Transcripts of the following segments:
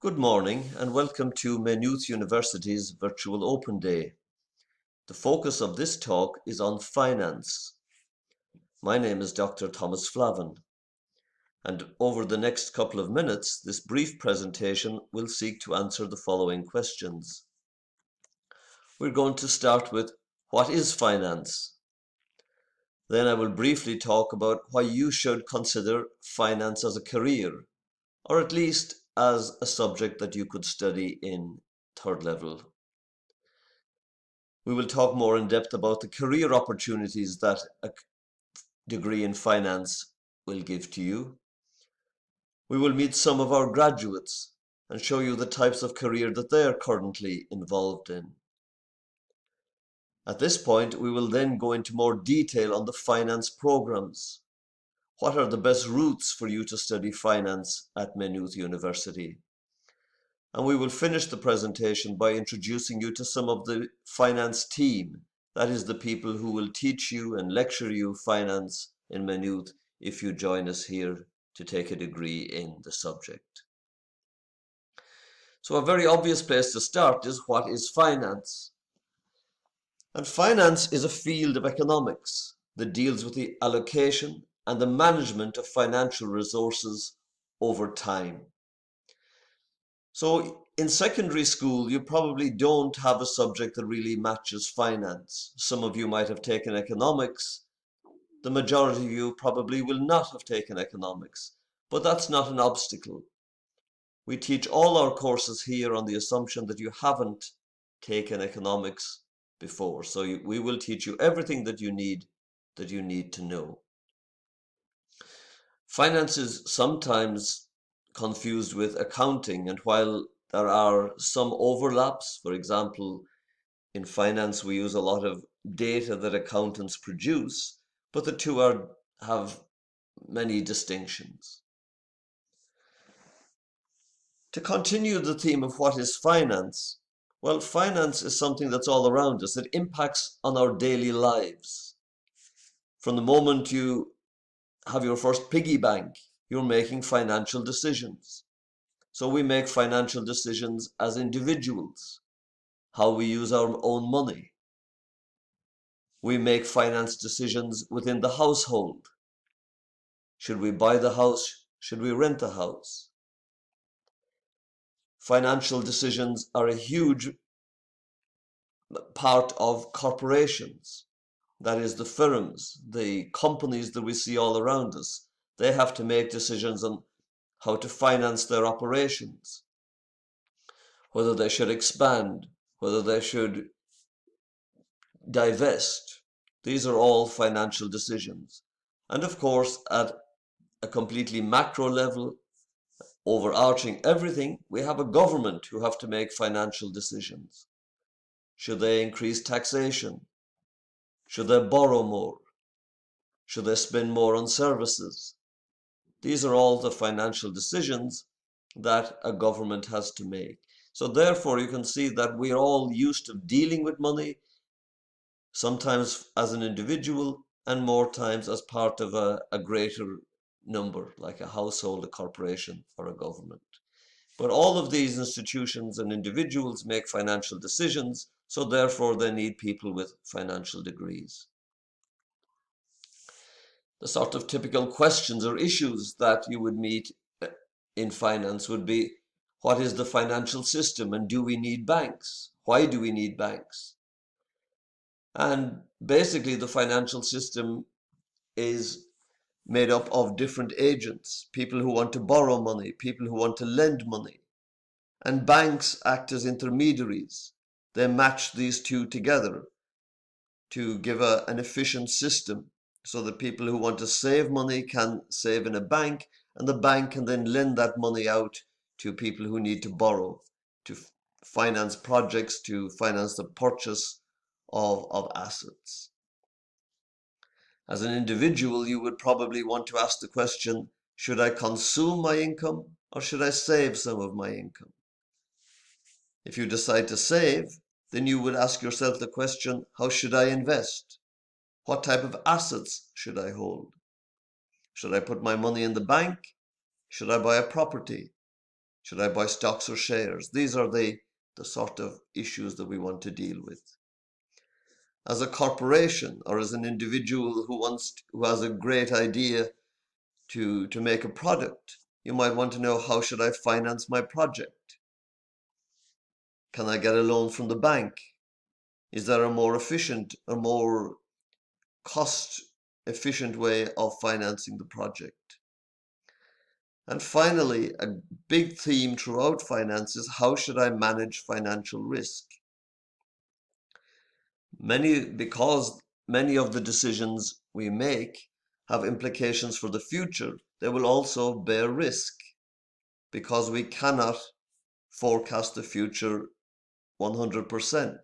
Good morning and welcome to Maynooth University's Virtual Open Day. The focus of this talk is on finance. My name is Dr. Thomas Flavin, and over the next couple of minutes, this brief presentation will seek to answer the following questions. We're going to start with what is finance? Then I will briefly talk about why you should consider finance as a career, or at least as a subject that you could study in third level. We will talk more in depth about the career opportunities that a degree in finance will give to you. We will meet some of our graduates and show you the types of career that they are currently involved in. At this point, we will then go into more detail on the finance programs. What are the best routes for you to study finance at Maynooth University? And we will finish the presentation by introducing you to some of the finance team. That is the people who will teach you and lecture you finance in Maynooth if you join us here to take a degree in the subject. So a very obvious place to start is what is finance? And finance is a field of economics that deals with the allocation and the management of financial resources over time. So in secondary school, you probably don't have a subject that really matches finance. Some of you might have taken economics. The majority of you probably will not have taken economics, but that's not an obstacle. We teach all our courses here on the assumption that you haven't taken economics before. So we will teach you everything that you need to know. Finance is sometimes confused with accounting, and while there are some overlaps, for example, in finance we use a lot of data that accountants produce, but the two have many distinctions. To continue the theme of what is finance, well, finance is something that's all around us. It impacts on our daily lives. From the moment you have your first piggy bank, you're making financial decisions. So we make financial decisions as individuals, how we use our own money. We make finance decisions within the household. Should we buy the house? Should we rent the house? Financial decisions are a huge part of corporations. That is, the firms, the companies that we see all around us. They have to make decisions on how to finance their operations, whether they should expand, whether they should divest. These are all financial decisions. And of course, at a completely macro level, overarching everything, we have a government who have to make financial decisions. Should they increase taxation? Should they borrow more? Should they spend more on services? These are all the financial decisions that a government has to make. So therefore, you can see that we're all used to dealing with money, sometimes as an individual and more times as part of a greater number, like a household, a corporation, or a government. But all of these institutions and individuals make financial decisions, so therefore they need people with financial degrees. The sort of typical questions or issues that you would meet in finance would be, what is the financial system and do we need banks? Why do we need banks? And basically the financial system is made up of different agents, people who want to borrow money, people who want to lend money. And banks act as intermediaries. They match these two together to give an efficient system so that people who want to save money can save in a bank, and the bank can then lend that money out to people who need to borrow, to finance projects, to finance the purchase of assets. As an individual, you would probably want to ask the question, should I consume my income or should I save some of my income? If you decide to save, then you would ask yourself the question, how should I invest? What type of assets should I hold? Should I put my money in the bank? Should I buy a property? Should I buy stocks or shares? These are the sort of issues that we want to deal with. As a corporation or as an individual who has a great idea to make a product, you might want to know, how should I finance my project? Can I get a loan from the bank? Is there a more efficient, a more cost efficient way of financing the project? And finally, a big theme throughout finance is, how should I manage financial risk? Because many of the decisions we make have implications for the future, they will also bear risk, because we cannot forecast the future 100%.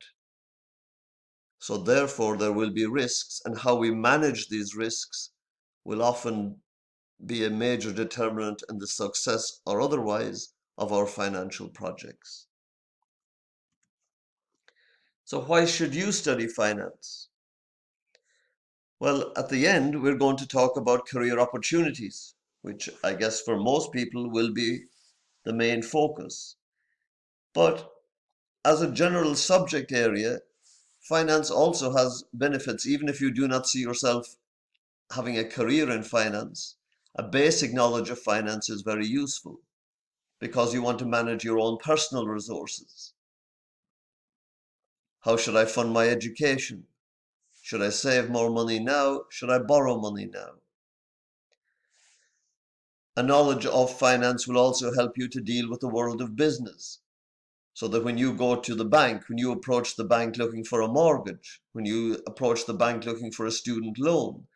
So therefore there will be risks, and how we manage these risks will often be a major determinant in the success or otherwise of our financial projects. So why should you study finance? Well, at the end, we're going to talk about career opportunities, which I guess for most people will be the main focus. But as a general subject area, finance also has benefits. Even if you do not see yourself having a career in finance, a basic knowledge of finance is very useful, because you want to manage your own personal resources. How should I fund my education? Should I save more money now? Should I borrow money now? A knowledge of finance will also help you to deal with the world of business, so that when you go to the bank, when you approach the bank looking for a mortgage, when you approach the bank looking for a student loan,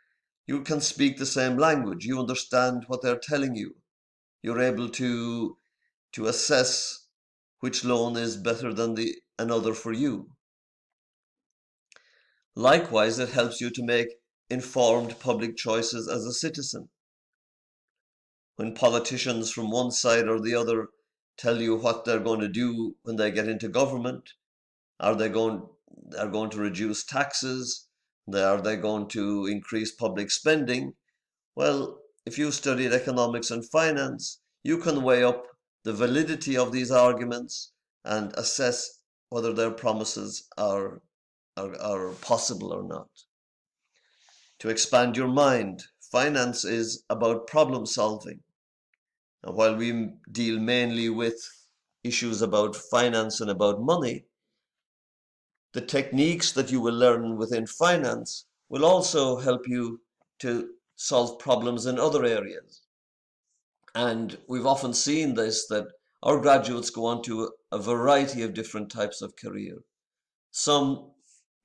you can speak the same language. You understand what they're telling you. You're able to assess which loan is better than another for you. Likewise, it helps you to make informed public choices as a citizen. When politicians from one side or the other tell you what they're going to do when they get into government, they're going to reduce taxes, are they going to increase public spending? Well, if you studied economics and finance, you can weigh up the validity of these arguments and assess whether their promises are possible or not. To expand your mind, finance is about problem solving. And while we deal mainly with issues about finance and about money, the techniques that you will learn within finance will also help you to solve problems in other areas. And we've often seen this, that our graduates go on to a variety of different types of career. Some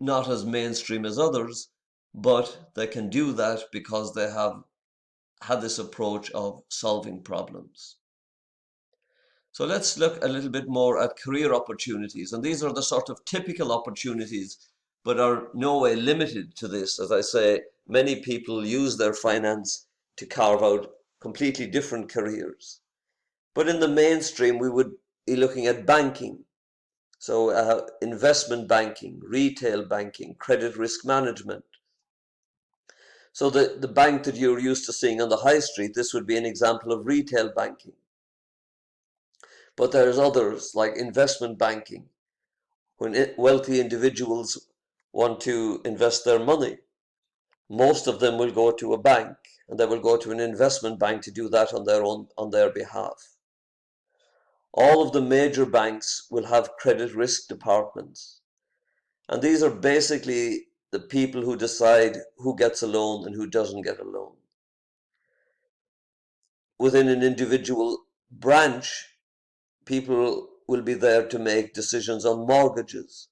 not as mainstream as others, but they can do that because they have had this approach of solving problems. So let's look a little bit more at career opportunities. And these are the sort of typical opportunities, but are no way limited to this. As I say, many people use their finance to carve out completely different careers. But in the mainstream, we would be looking at banking. So investment banking, retail banking, credit risk management. So the bank that you're used to seeing on the high street, this would be an example of retail banking. But there's others like investment banking. When wealthy individuals want to invest their money, most of them will go to a bank, and they will go to an investment bank to do that on their behalf. All of the major banks will have credit risk departments. And these are basically the people who decide who gets a loan and who doesn't get a loan. Within an individual branch, people will be there to make decisions on mortgages.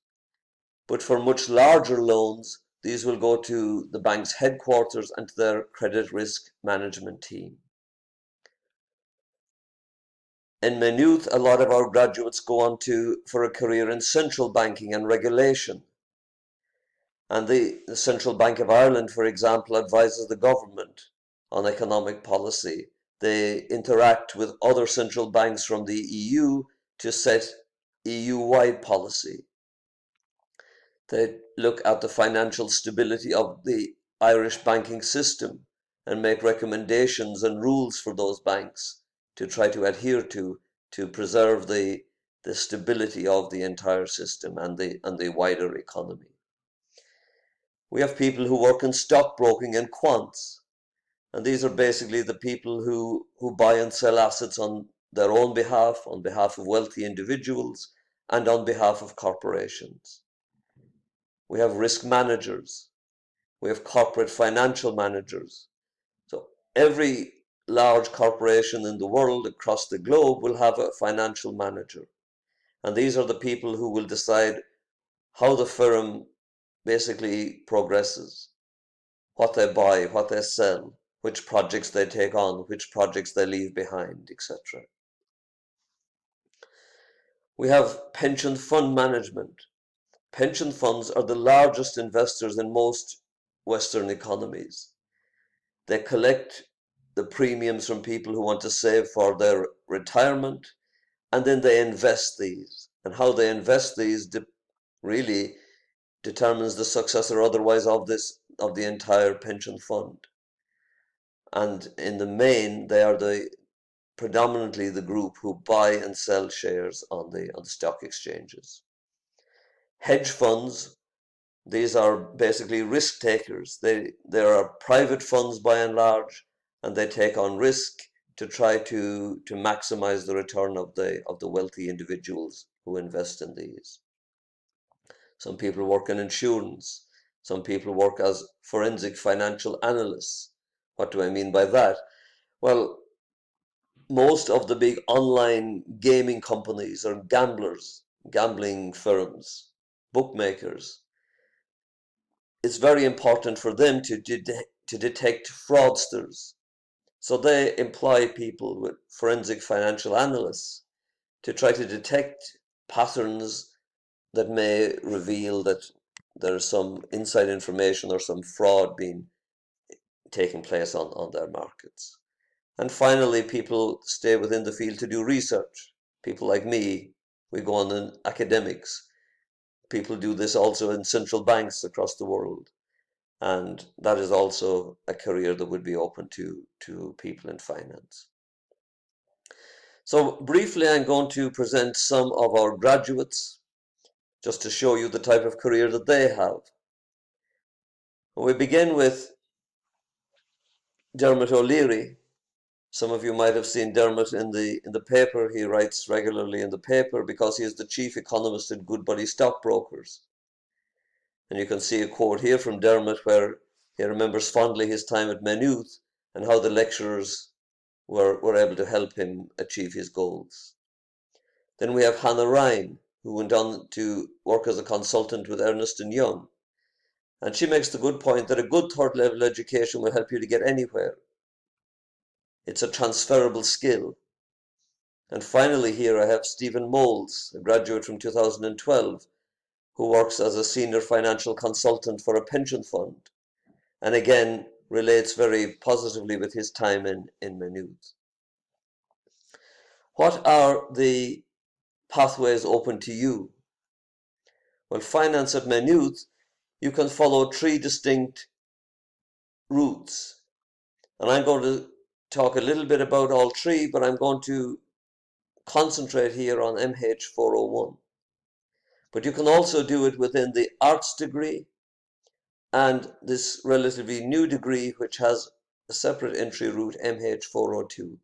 But for much larger loans, these will go to the bank's headquarters and to their credit risk management team. In Maynooth, a lot of our graduates go on for a career in central banking and regulation. And the Central Bank of Ireland, for example, advises the government on economic policy. They interact with other central banks from the EU to set EU-wide policy. They look at the financial stability of the Irish banking system and make recommendations and rules for those banks to try to adhere to to preserve the stability of the entire system and the wider economy. We have people who work in stockbroking and quants, and these are basically the people who buy and sell assets on their own behalf, on behalf of wealthy individuals, and on behalf of corporations. We have risk managers. We have corporate financial managers. So every large corporation in the world across the globe will have a financial manager. And these are the people who will decide how the firm basically progresses, what they buy, what they sell, which projects they take on, which projects they leave behind, etc. We have pension fund management. Pension funds are the largest investors in most Western economies. They collect the premiums from people who want to save for their retirement, and then they invest these. And how they invest these really determines the success or otherwise of the entire pension fund. And in the main, they are predominantly the group who buy and sell shares on the stock exchanges. Hedge funds, these are basically risk takers. They are private funds by and large, and they take on risk to try to maximize the return of the wealthy individuals who invest in these. Some people work in insurance. Some people work as forensic financial analysts. What do I mean by that? Well, most of the big online gaming companies are gamblers, gambling firms, bookmakers. It's very important for them to detect fraudsters. So they employ people with forensic financial analysts to try to detect patterns that may reveal that there's some inside information or some fraud taking place on their markets. And finally, people stay within the field to do research. People like me, we go on in academics. People do this also in central banks across the world. And that is also a career that would be open to people in finance. So briefly, I'm going to present some of our graduates just to show you the type of career that they have. We begin with Dermot O'Leary. Some of you might have seen Dermot in the paper. He writes regularly in the paper because he is the chief economist at Goodbody Stockbrokers. And you can see a quote here from Dermot where he remembers fondly his time at Maynooth and how the lecturers were able to help him achieve his goals. Then we have Hannah Ryan, who went on to work as a consultant with Ernst & Young. And she makes the good point that a good third level education will help you to get anywhere. It's a transferable skill. And finally here I have Stephen Moles, a graduate from 2012, who works as a senior financial consultant for a pension fund, and again relates very positively with his time in Maynooth. What are the pathways open to you? Well, finance at Maynooth, you can follow three distinct routes. And I'm going to talk a little bit about all three, but I'm going to concentrate here on MH401. But you can also do it within the arts degree and this relatively new degree, which has a separate entry route, MH402.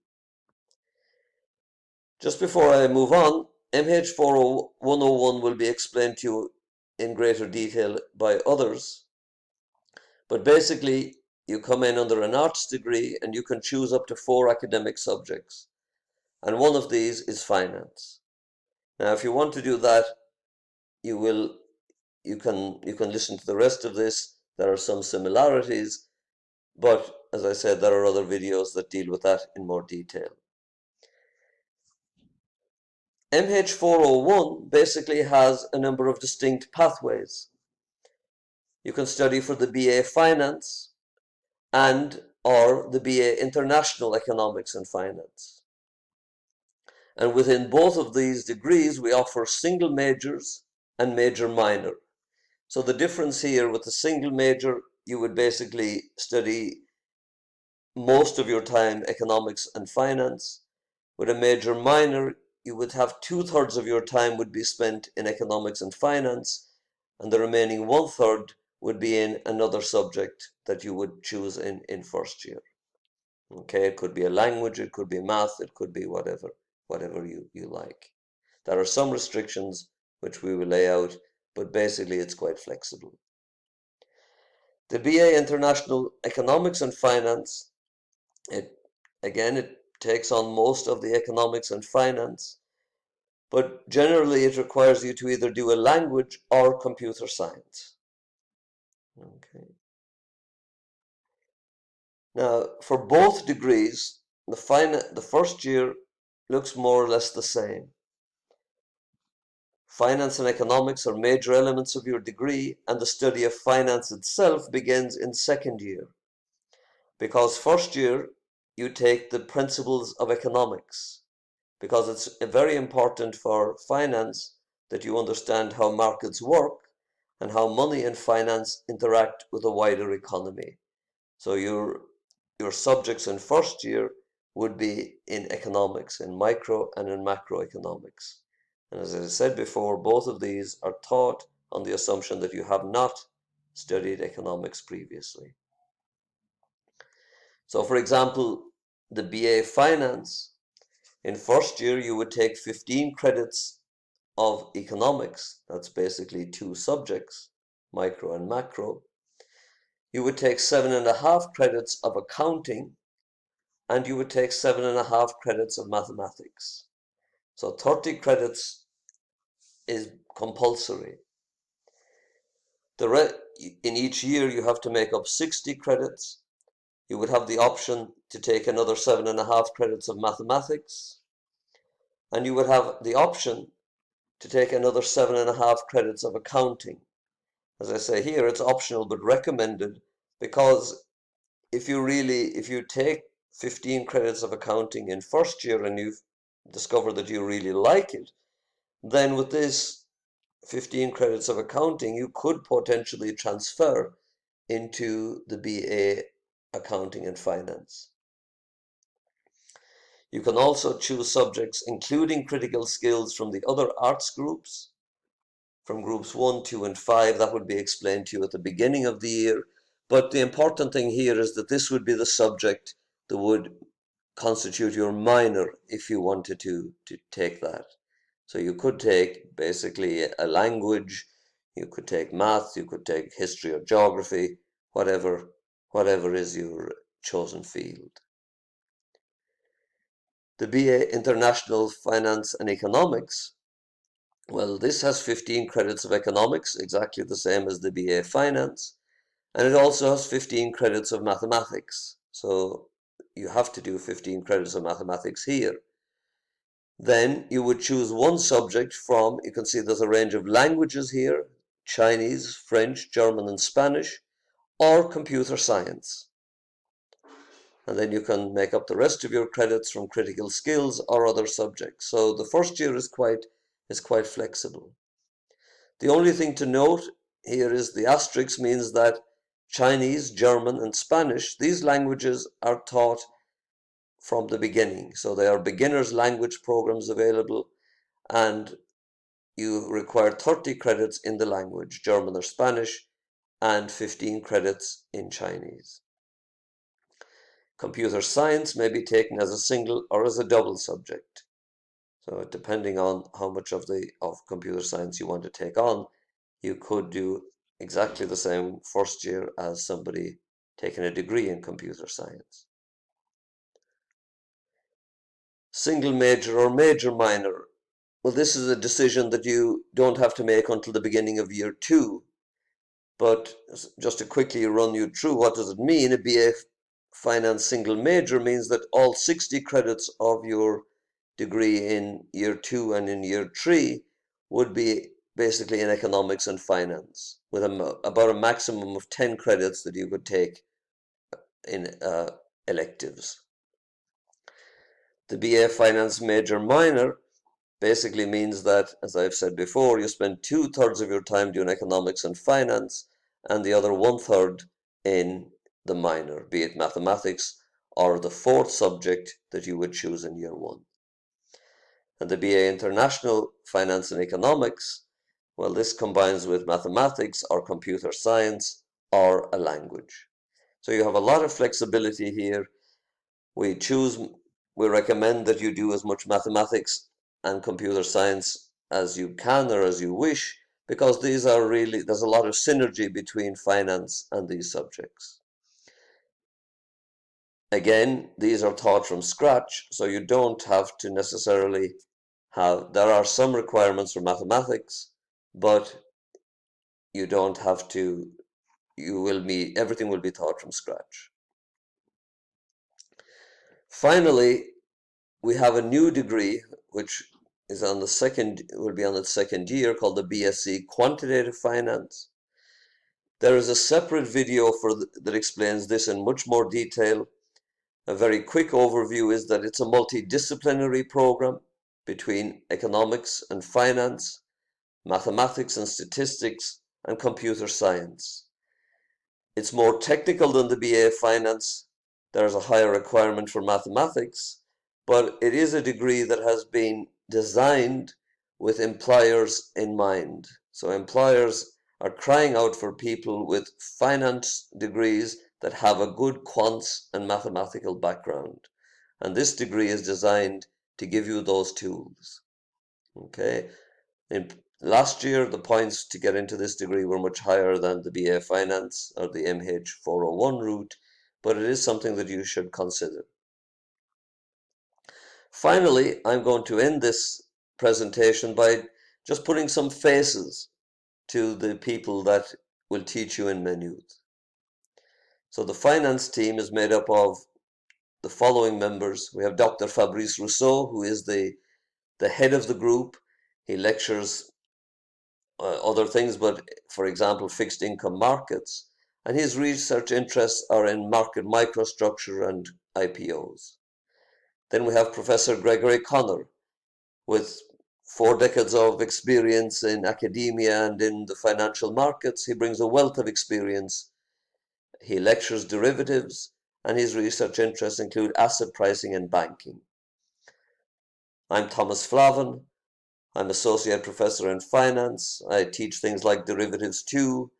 Just before I move on, MH401 will be explained to you in greater detail by others. But basically, you come in under an arts degree and you can choose up to 4 academic subjects. And one of these is finance. Now, if you want to do that, you can listen to the rest of this. There are some similarities, but as I said, there are other videos that deal with that in more detail. MH401 basically has a number of distinct pathways. You can study for the BA Finance or the BA International Economics and Finance. And within both of these degrees, we offer single majors and major minor. So the difference here with the single major, you would basically study most of your time economics and finance. With a major minor, you would have 2/3 of your time would be spent in economics and finance, and the remaining 1/3 would be in another subject that you would choose in first year. Okay, it could be a language, it could be math, it could be whatever you like. There are some restrictions which we will lay out, but basically it's quite flexible. The BA International Economics and Finance, it takes on most of the economics and finance, but generally it requires you to either do a language or computer science. Okay. Now, for both degrees, the first year looks more or less the same. Finance and economics are major elements of your degree, and the study of finance itself begins in second year. Because first year, you take the principles of economics, because it's very important for finance that you understand how markets work and how money and finance interact with a wider economy. So your subjects in first year would be in economics, in micro and in macroeconomics. And as I said before, both of these are taught on the assumption that you have not studied economics previously. So for example, the BA Finance, in first year you would take 15 credits of economics. That's basically 2 subjects, micro and macro. You would take 7.5 credits of accounting, and you would take 7.5 credits of mathematics. So 30 credits is compulsory. In each year you have to make up 60 credits. You would have the option to take another 7.5 credits of mathematics, and you would have the option to take another 7.5 credits of accounting. As I say here, it's optional but recommended, because if you take 15 credits of accounting in first year and you've discovered that you really like it, then with this 15 credits of accounting, you could potentially transfer into the BA Accounting and Finance. You can also choose subjects including critical skills from the other arts groups, from groups 1, 2, and 5. That would be explained to you at the beginning of the year. But the important thing here is that this would be the subject that would constitute your minor if you wanted to take that. So you could take basically a language, you could take math, you could take history or geography, whatever is your chosen field. The BA International Finance and Economics, well, this has 15 credits of economics, exactly the same as the BA Finance, and it also has 15 credits of mathematics. So you have to do 15 credits of mathematics here. Then you would choose one subject from, you can see there's a range of languages here, Chinese, French, German, and Spanish, or computer science. And then you can make up the rest of your credits from critical skills or other subjects. So the first year is quite flexible. The only thing to note here is the asterisk means that Chinese, German, and Spanish, these languages are taught from the beginning. So they are beginners language programs available, and you require 30 credits in the language, German or Spanish, and 15 credits in Chinese. Computer science may be taken as a single or as a double subject. So depending on how much of computer science you want to take on, you could do exactly the same first year as somebody taking a degree in computer science. Single major or major minor. Well, this is a decision that you don't have to make until the beginning of year 2. But just to quickly run you through, what does it mean? A BA Finance single major means that all 60 credits of your degree in year 2 and in year 3 would be basically in economics and finance, with about a maximum of 10 credits that you could take in electives. The BA Finance major minor basically means that, as I've said before, you spend 2/3 of your time doing economics and finance, and the other 1/3 in the minor, be it mathematics or the 4th subject that you would choose in year 1. And the BA International Finance and Economics, well, this combines with mathematics or computer science or a language. So you have a lot of flexibility here. We recommend that you do as much mathematics and computer science as you can or as you wish, because these are really, there's a lot of synergy between finance and these subjects. Again, these are taught from scratch, so you don't have to necessarily there are some requirements for mathematics, but you don't have to, everything will be taught from scratch. Finally, we have a new degree, which is will be on its second year, called the BSc Quantitative Finance. There is a separate video that explains this in much more detail. A very quick overview is that it's a multidisciplinary program between economics and finance, mathematics and statistics, and computer science. It's more technical than the BA Finance. There's a higher requirement for mathematics, but it is a degree that has been designed with employers in mind. So employers are crying out for people with finance degrees that have a good quants and mathematical background. And this degree is designed to give you those tools. Okay. Last year, the points to get into this degree were much higher than the BA Finance or the MH401 route, but it is something that you should consider. Finally, I'm going to end this presentation by just putting some faces to the people that will teach you in Maynooth. So the finance team is made up of the following members. We have Dr. Fabrice Rousseau, who is the head of the group. He lectures other things, but for example, fixed income markets. And his research interests are in market microstructure and IPOs. Then we have Professor Gregory Connor, with 4 decades of experience in academia and in the financial markets. He brings a wealth of experience. He lectures derivatives, and his research interests include asset pricing and banking. I'm Thomas Flavin. I'm Associate Professor in Finance. I teach things like derivatives too.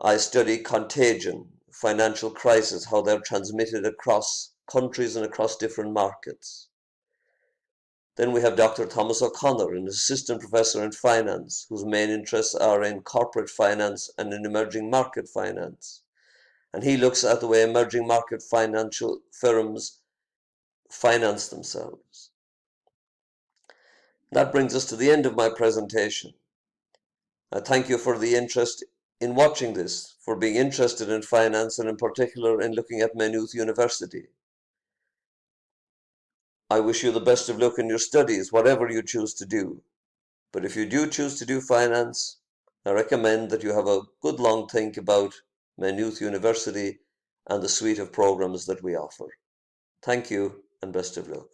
I study contagion, financial crisis, how they're transmitted across countries and across different markets. Then we have Dr. Thomas O'Connor, an Assistant Professor in Finance, whose main interests are in corporate finance and in emerging market finance. And he looks at the way emerging market financial firms finance themselves. That brings us to the end of my presentation. I thank you for the interest in watching this, for being interested in finance and in particular in looking at Maynooth University. I wish you the best of luck in your studies, whatever you choose to do. But if you do choose to do finance, I recommend that you have a good long think about Maynooth University and the suite of programs that we offer. Thank you and best of luck.